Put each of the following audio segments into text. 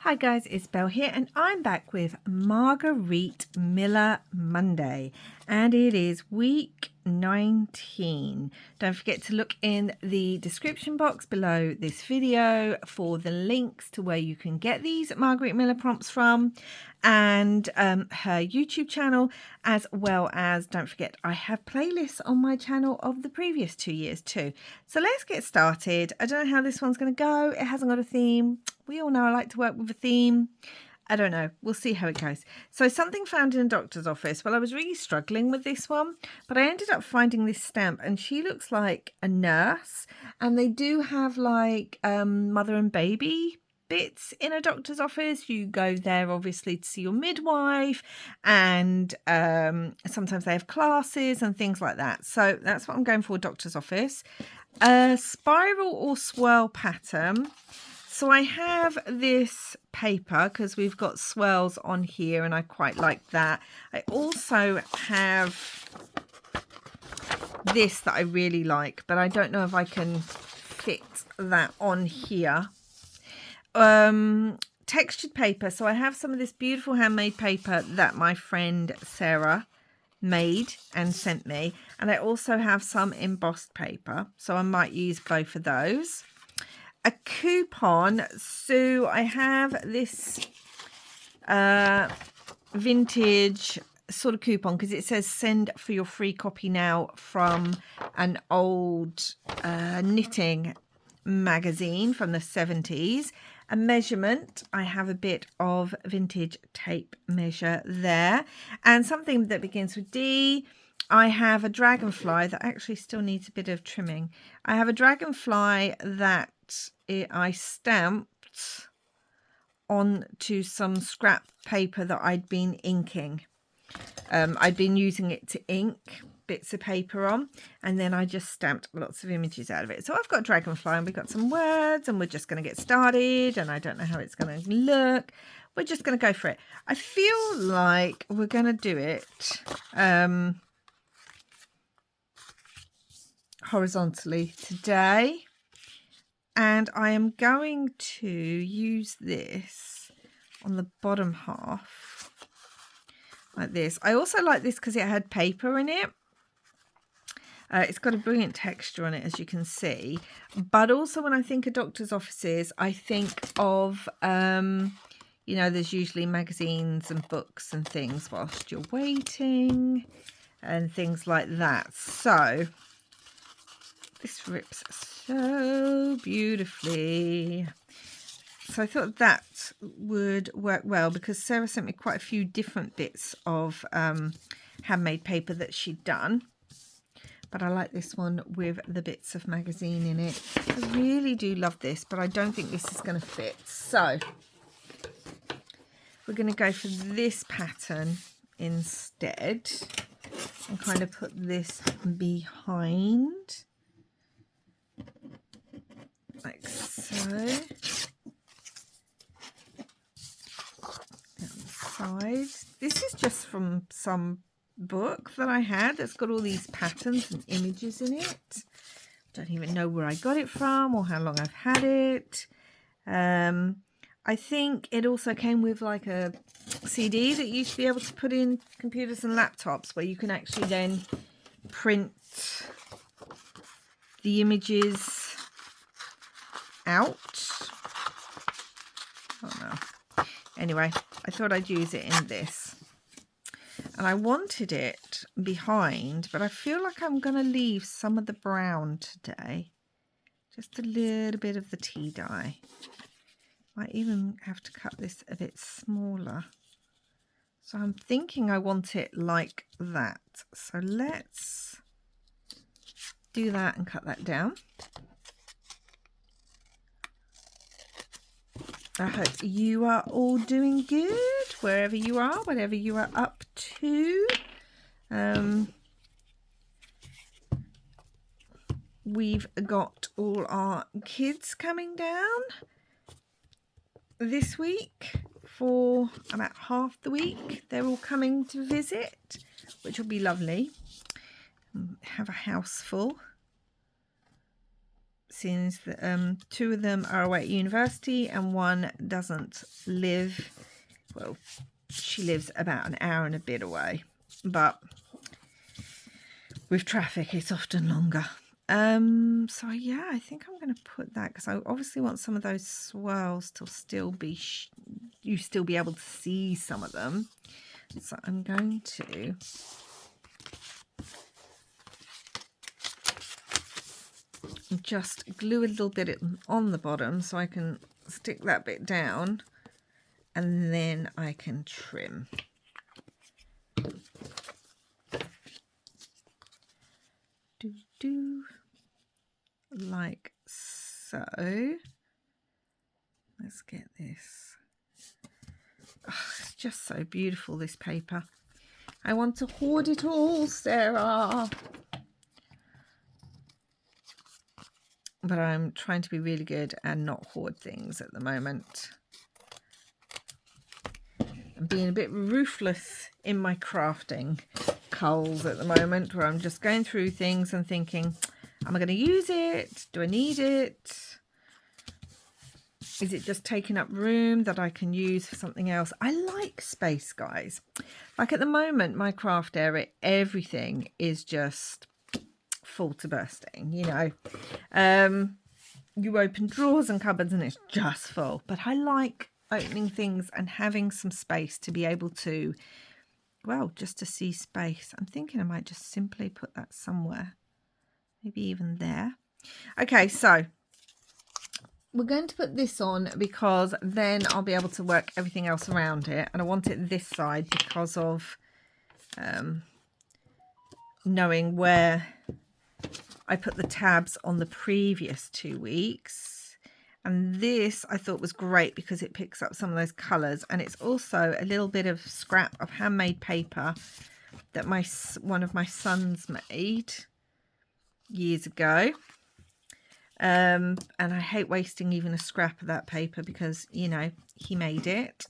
Hi guys, it's Belle here and I'm back with Margarete Miller Monday and it is week 19. Don't forget to look in the description box below this video for the links to where you can get these Margarete Miller prompts from and her YouTube channel, as well as don't forget I have playlists on my channel of the previous 2 years too. So let's get started. I don't know how this one's going to go. It hasn't got a theme. We all know I like to work with a theme. I don't know. We'll see how it goes. So something found in a doctor's office. Well, I was really struggling with this one, but I ended up finding this stamp and she looks like a nurse. And they do have like mother and baby bits in a doctor's office. You go there obviously to see your midwife, and sometimes they have classes and things like that. So that's what I'm going for, doctor's office. A spiral or swirl pattern. So I have this paper because we've got swirls on here and I quite like that. I also have this that I really like, but I don't know if I can fit that on here. Textured paper. So I have some of this beautiful handmade paper that my friend Sarah made and sent me. And I also have some embossed paper. So I might use both of those. A coupon. So I have this vintage sort of coupon because it says send for your free copy now from an old knitting magazine from the 70s. A measurement. I have a bit of vintage tape measure there, and something that begins with D. I have a dragonfly that actually still needs a bit of trimming. I have a dragonfly that I stamped onto some scrap paper that I'd been inking. I'd been using it to ink bits of paper on, and then I just stamped lots of images out of it. So I've got dragonfly and we've got some words and we're just going to get started, and I don't know how it's going to look. We're just going to go for it. I feel like we're going to do it horizontally today, and I am going to use this on the bottom half like this. I also like this because it had paper in it. It's got a brilliant texture on it, as you can see. But also when I think of doctor's offices, I think of, you know, there's usually magazines and books and things whilst you're waiting and things like that. So this rips so beautifully. So I thought that would work well because Sarah sent me quite a few different bits of handmade paper that she'd done. But I like this one with the bits of magazine in it. I really do love this, but I don't think this is going to fit. So we're going to go for this pattern instead and kind of put this behind, like so. Down the side. This is just from some book that I had that's got all these patterns and images in it. Don't even know where I got it from or how long I've had it. I think it also came with like a CD that you used to be able to put in computers and laptops where you can actually then print the images out. Oh no. Anyway, I thought I'd use it in this. And I wanted it behind, but I feel like I'm going to leave some of the brown today. Just a little bit of the tea dye. Might even have to cut this a bit smaller. So I'm thinking I want it like that. So let's do that and cut that down. I hope you are all doing good wherever you are, whatever you are up to. We've got all our kids coming down this week for about half the week. They're all coming to visit, which will be lovely. Have a house full. since two of them are away at university and one doesn't live, well, she lives about an hour and a bit away, but with traffic it's often longer. So yeah, I think I'm going to put that, because I obviously want some of those swirls to still be you still be able to see some of them. So I'm going to just glue a little bit on the bottom so I can stick that bit down, and then I can trim. Like so. Let's get this. Oh, it's just so beautiful, this paper. I want to hoard it all, Sarah. But I'm trying to be really good and not hoard things at the moment. I'm being a bit ruthless in my crafting culls at the moment, where I'm just going through things and thinking, am I going to use it? Do I need it? Is it just taking up room that I can use for something else? I like space, guys. Like at the moment, my craft area, everything is just full to bursting, you know. You open drawers and cupboards and it's just full. But I like opening things and having some space to be able to, well, just to see space. I'm thinking I might just simply put that somewhere. Maybe even there. Okay, so we're going to put this on because then I'll be able to work everything else around it. And I want it this side because of knowing where I put the tabs on the previous 2 weeks. And this I thought was great because it picks up some of those colours. And it's also a little bit of scrap of handmade paper that one of my sons made years ago. And I hate wasting even a scrap of that paper because, you know, he made it.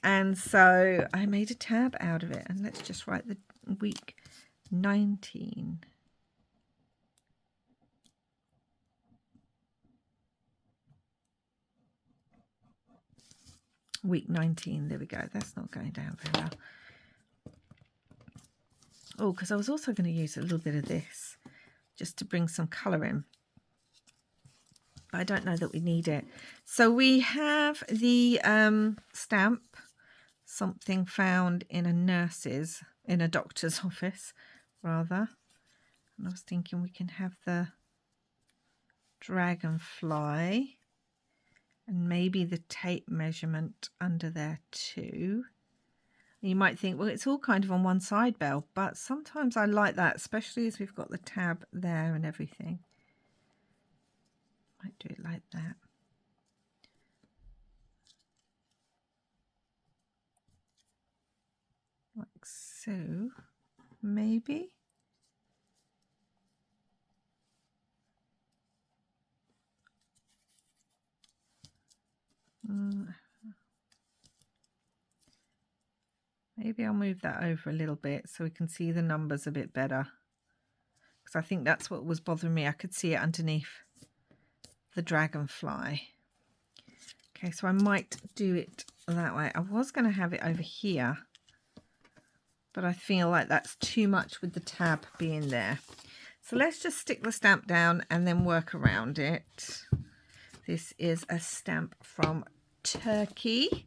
And so I made a tab out of it. And let's just write the week 19. Week 19, there we go. That's not going down very well. Oh, because I was also going to use a little bit of this just to bring some colour in. But I don't know that we need it. So we have the stamp, something found in a doctor's office, rather. And I was thinking we can have the dragonfly and maybe the tape measurement under there too. You might think, well, it's all kind of on one side, Belle, but sometimes I like that, especially as we've got the tab there and everything. Might do it like that. Like so, maybe. Maybe I'll move that over a little bit so we can see the numbers a bit better. Because I think that's what was bothering me. I could see it underneath the dragonfly. Okay, so I might do it that way. I was going to have it over here, but I feel like that's too much with the tab being there. So let's just stick the stamp down and then work around it. This is a stamp from Turkey.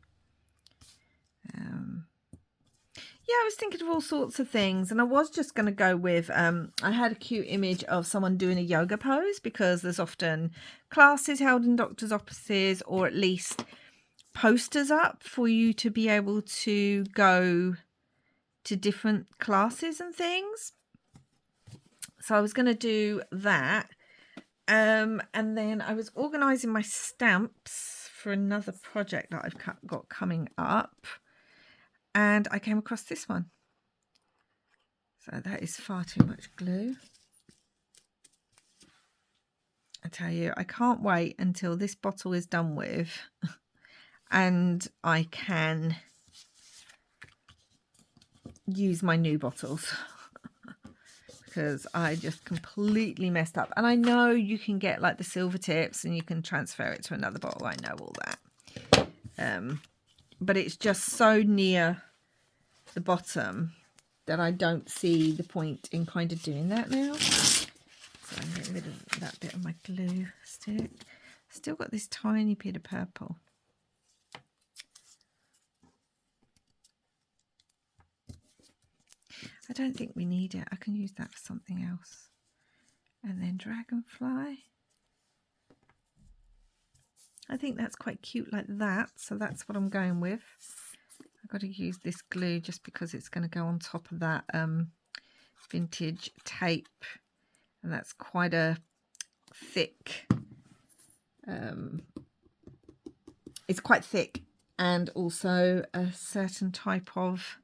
Yeah, I was thinking of all sorts of things, and I was just going to go with, I had a cute image of someone doing a yoga pose, because there's often classes held in doctors' offices, or at least posters up for you to be able to go to different classes and things. So I was going to do that. And then I was organising my stamps for another project that I've got coming up. And I came across this one. So that is far too much glue. I tell you, I can't wait until this bottle is done with and I can use my new bottles. because I just completely messed up. And I know you can get like the silver tips and you can transfer it to another bottle. I know all that. But it's just so near the bottom that I don't see the point in kind of doing that now. So I'm getting rid of that bit of my glue stick. Still got this tiny bit of purple. I don't think we need it. I can use that for something else. And then dragonfly. I think that's quite cute like that. So that's what I'm going with. I've got to use this glue just because it's going to go on top of that vintage tape. And that's quite a thick. It's quite thick and also a certain type of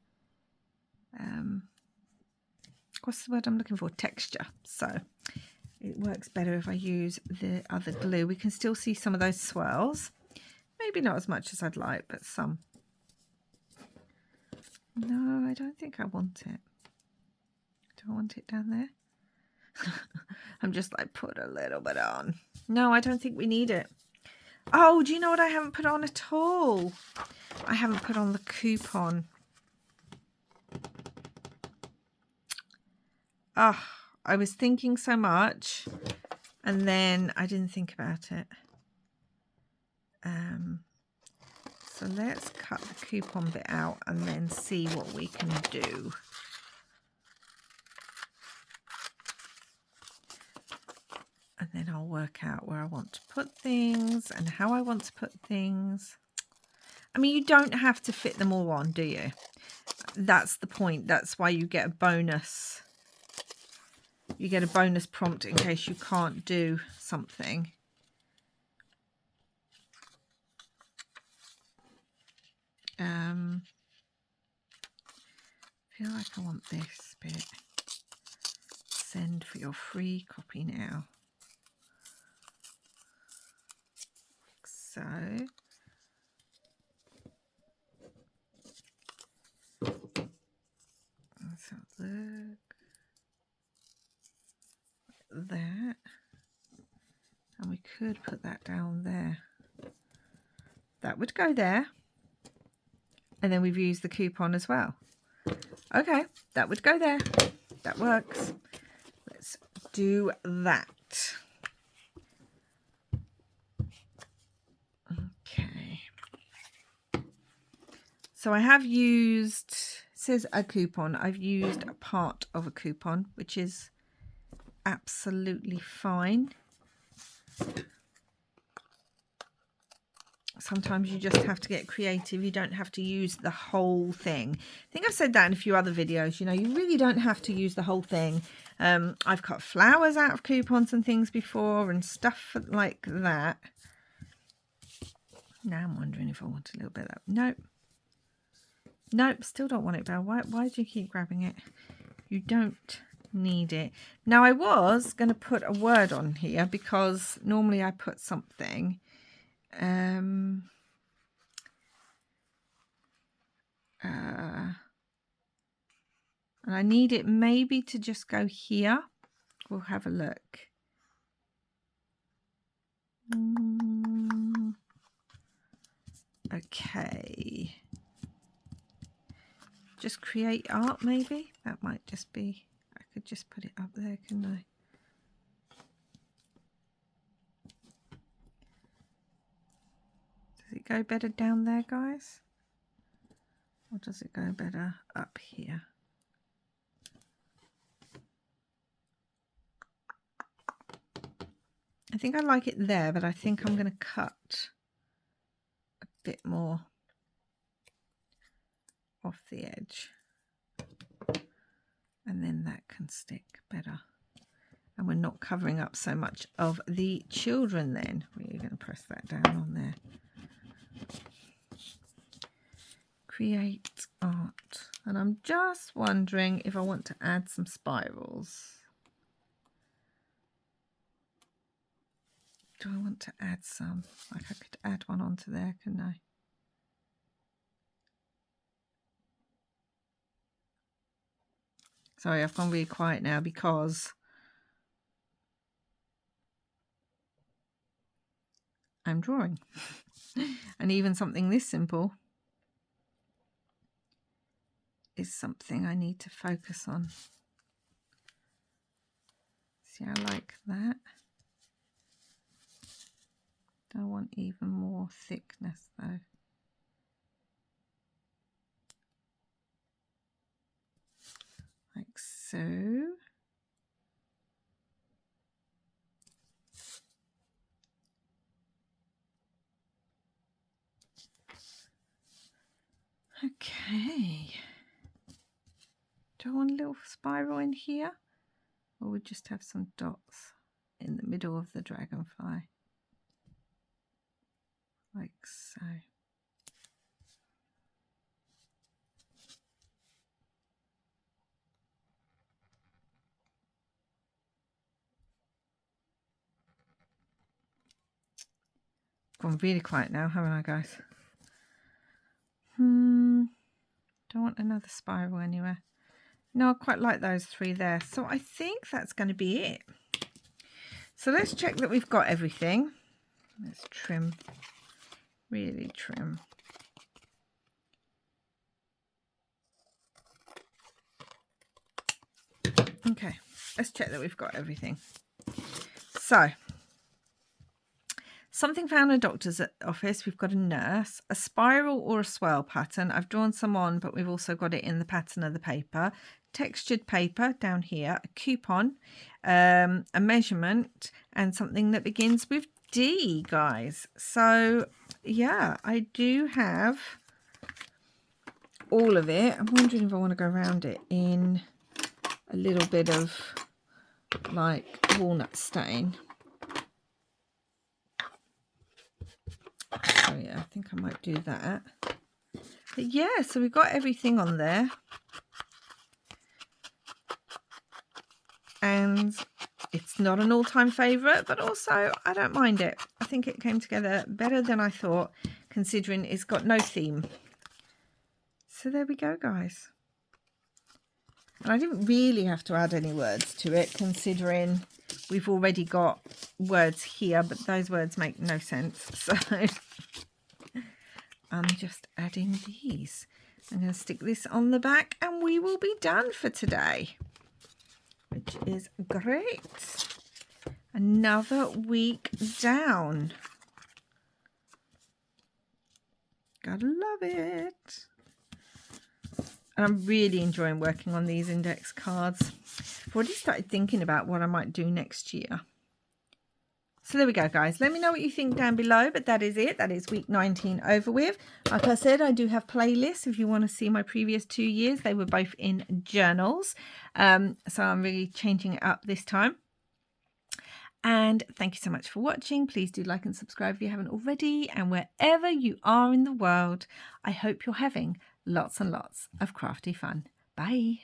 what's the word I'm looking for? Texture. So it works better if I use the other glue. We can still see some of those swirls. Maybe not as much as I'd like, but some. No, I don't think I want it. Do I want it down there? I'm just like, put a little bit on. No, I don't think we need it. Oh, do you know what I haven't put on at all? I haven't put on the coupon. Oh, I was thinking so much and then I didn't think about it. So let's cut the coupon bit out and then see what we can do. And then I'll work out where I want to put things and how I want to put things. I mean, you don't have to fit them all on, do you? That's the point. That's why you get a bonus. You get a bonus prompt in case you can't do something. I feel like I want this bit. Send for your free copy now. Like so. Let's have a look. That. And we could put that down there. That would go there. And then we've used the coupon as well. Okay, that would go there. That works. Let's do that. Okay. So I have used, it says a coupon. I've used a part of a coupon, which is absolutely fine. Sometimes you just have to get creative. You don't have to use the whole thing. I think I've said that in a few other videos. You know, you really don't have to use the whole thing. I've cut flowers out of coupons and things before and stuff like that. Now I'm wondering if I want a little bit of that. Nope. Nope, still don't want it, Belle. Why do you keep grabbing it? You don't need it. Now, I was going to put a word on here because normally I put something. And I need it maybe to just go here. We'll have a look. Okay. Just create art maybe. That might just be, I could just put it up there, couldn't I? Does it go better down there, guys? Or does it go better up here? I think I like it there, but I think I'm going to cut a bit more off the edge. And then that can stick better. And we're not covering up so much of the children then. We're going to press that down on there. Create art. And I'm just wondering if I want to add some spirals. Do I want to add some? Like I could add one onto there, couldn't I? Sorry, I've gone really quiet now because I'm drawing. And even something this simple is something I need to focus on. See, I like that. Don't want even more thickness though. Like so. Okay. Do I want a little spiral in here? Or we just have some dots in the middle of the dragonfly? Like so. Gone really quiet now, haven't I, guys? Don't want another spiral anywhere. No, I quite like those three there. So I think that's going to be it. So let's check that we've got everything. Let's trim, really trim. Okay, let's check that we've got everything. So, something found in a doctor's office. We've got a nurse, a spiral or a swirl pattern. I've drawn some on, but we've also got it in the pattern of the paper. Textured paper down here, a coupon, a measurement, and something that begins with D, guys. So, yeah, I do have all of it. I'm wondering if I want to go around it in a little bit of like walnut stain. So yeah, I think I might do that. But yeah, so we've got everything on there. And it's not an all-time favourite, but also I don't mind it. I think it came together better than I thought, considering it's got no theme. So there we go, guys. And I didn't really have to add any words to it, considering we've already got words here, but those words make no sense. So I'm just adding these. I'm going to stick this on the back and we will be done for today, which is great. Another week down. Gotta love it. And I'm really enjoying working on these index cards. I've already started thinking about what I might do next year. So there we go, guys. Let me know what you think down below, but that is it. That is week 19 over with. Like I said, I do have playlists if you want to see my previous 2 years. They were both in journals. So I'm really changing it up this time. And thank you so much for watching. Please do like and subscribe if you haven't already. And wherever you are in the world, I hope you're having lots and lots of crafty fun. Bye.